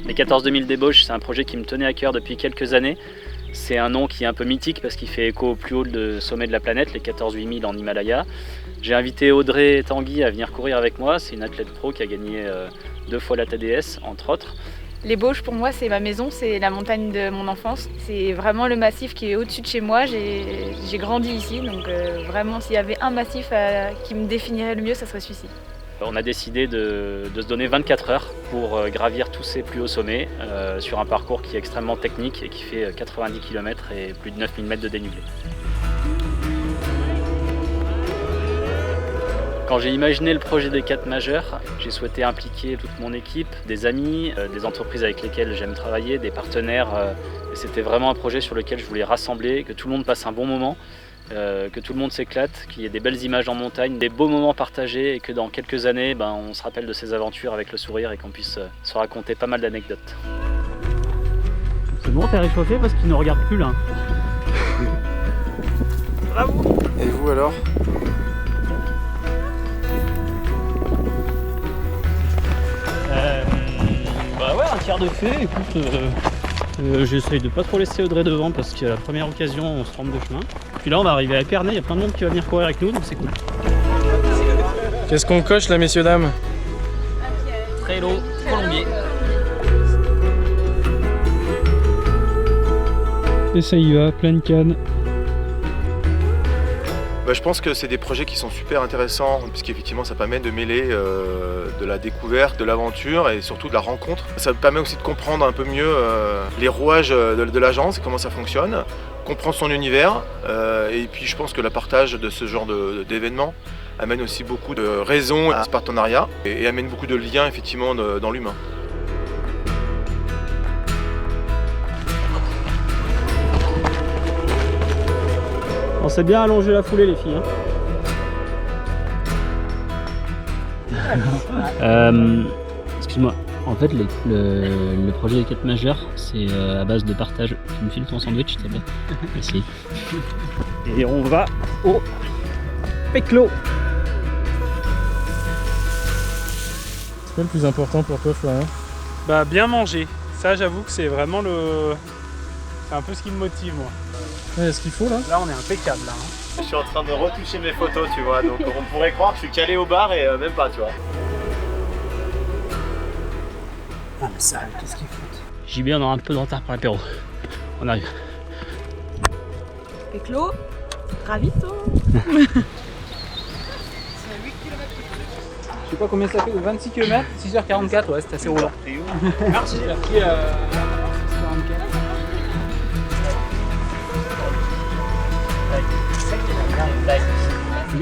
Les 14 2000 débauches, c'est un projet qui me tenait à cœur depuis quelques années. C'est un nom qui est un peu mythique parce qu'il fait écho au plus haut sommet de la planète, les 14 8000 en Himalaya. J'ai invité Audrey Tanguy à venir courir avec moi. C'est une athlète pro qui a gagné 2 fois la TDS, entre autres. Les Bauges, pour moi, c'est ma maison, c'est la montagne de mon enfance. C'est vraiment le massif qui est au-dessus de chez moi. J'ai grandi ici, donc vraiment, s'il y avait un massif qui me définirait le mieux, ça serait celui-ci. On a décidé de se donner 24 heures pour gravir tous ces plus hauts sommets sur un parcours qui est extrêmement technique et qui fait 90 km et plus de 9000 mètres de dénivelé. Quand j'ai imaginé le projet des 4 majeurs, j'ai souhaité impliquer toute mon équipe, des amis, des entreprises avec lesquelles j'aime travailler, des partenaires. Et c'était vraiment un projet sur lequel je voulais rassembler, que tout le monde passe un bon moment, que tout le monde s'éclate, qu'il y ait des belles images en montagne, des beaux moments partagés et que dans quelques années, on se rappelle de ces aventures avec le sourire et qu'on puisse se raconter pas mal d'anecdotes. C'est bon, t'es réchauffé parce qu'il ne regarde plus là. Bravo. Et vous alors ? Un tiers de fait, écoute, j'essaye de pas trop laisser Audrey devant parce qu'à la première occasion on se trompe de chemin. Puis là on va arriver à Épernay, il y a plein de monde qui va venir courir avec nous donc c'est cool. Qu'est-ce qu'on coche là messieurs dames ? Trailo, Colombier. Et ça y va, pleine canne. Je pense que c'est des projets qui sont super intéressants puisqu'effectivement ça permet de mêler de la découverte, de l'aventure et surtout de la rencontre. Ça permet aussi de comprendre un peu mieux les rouages de l'agence et comment ça fonctionne, comprendre son univers et puis je pense que le partage de ce genre d'événements amène aussi beaucoup de raisons à ce partenariat et amène beaucoup de liens effectivement dans l'humain. On s'est bien allongé la foulée les filles. Excuse-moi, en fait le projet des 4 majeurs c'est à base de partage. Tu me files ton sandwich s'il te plaît. Merci. Et on va au Péclo. C'est quoi le plus important pour toi Florian ? Bien manger. Ça j'avoue que c'est vraiment c'est un peu ce qui me motive moi. Ouais, ce qu'il faut là ? Là on est impeccable là. Je suis en train de retoucher mes photos, tu vois, donc on pourrait croire que je suis calé au bar et même pas, tu vois. Ah mais ça, qu'est-ce qu'il fout ? JB, on aura un peu de retard pour l'apéro. On arrive. Péclo, ravito. Je sais pas combien ça fait, 26 km, 6h44, ouais c'est assez roulant. Merci. J'ai pris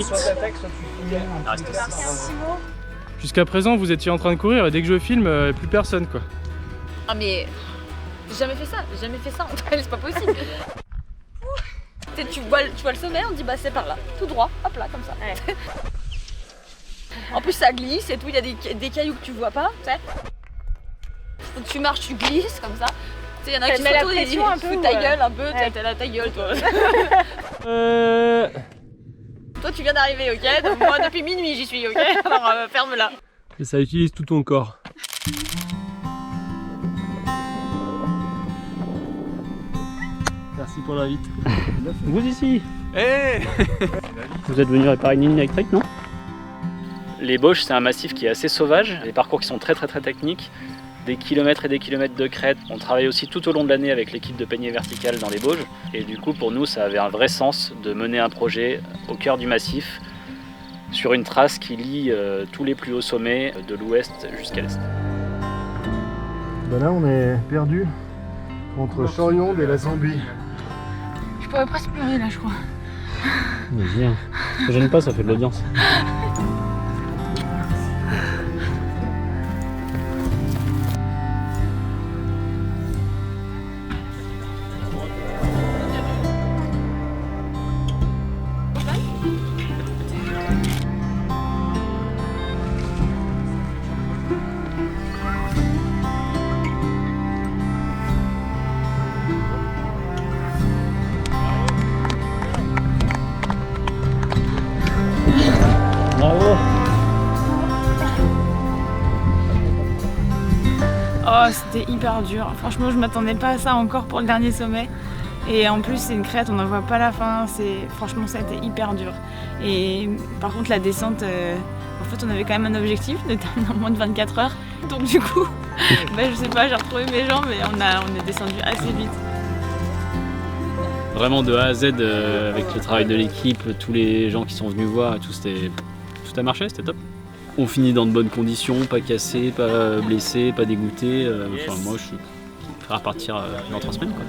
6h44. Jusqu'à présent vous étiez en train de courir et dès que je filme, plus personne quoi. Ah mais j'ai jamais fait ça Antoine, c'est pas possible. Tu vois le sommet, on dit c'est par là, tout droit, hop là comme ça. Ouais. En plus ça glisse et tout, il y a des cailloux que tu vois pas, tu sais. Donc tu marches, tu glisses comme ça. Il y en a qui la photo et pression un peu, fous ta ouais. gueule un peu, Ouais. t'as ta gueule toi. Toi tu viens d'arriver, ok? Donc, moi depuis minuit j'y suis, ok? Alors ferme-la. Et ça utilise tout ton corps. Merci pour l'invite. Vous ici. Hey. Vous êtes venu réparer une ligne électrique, non? Les Bauges, c'est un massif qui est assez sauvage, des parcours qui sont très techniques, des kilomètres et des kilomètres de crête. On travaille aussi tout au long de l'année avec l'équipe de Peignée Verticale dans les Bauges. Et du coup, pour nous, ça avait un vrai sens de mener un projet au cœur du massif, sur une trace qui lie tous les plus hauts sommets de l'ouest jusqu'à l'est. Là on est perdu entre Chorionde et la Zambie. Je pourrais presque pleurer là je crois. Vas-y, hein. Ça gêne pas, ça fait de l'audience. Oh, c'était hyper dur. Franchement, je m'attendais pas à ça encore pour le dernier sommet. Et en plus, c'est une crête, on n'en voit pas la fin. Franchement, ça a été hyper dur. Et par contre, la descente, en fait, on avait quand même un objectif de terminer en moins de 24 heures. Donc du coup, je sais pas, j'ai retrouvé mes jambes et on est descendu assez vite. Vraiment de A à Z, avec le travail de l'équipe, tous les gens qui sont venus voir et tout, tout a marché, c'était top. On finit dans de bonnes conditions, pas cassé, pas blessé, pas dégoûté. Moi, je suis prêt à repartir dans 3 semaines, quoi.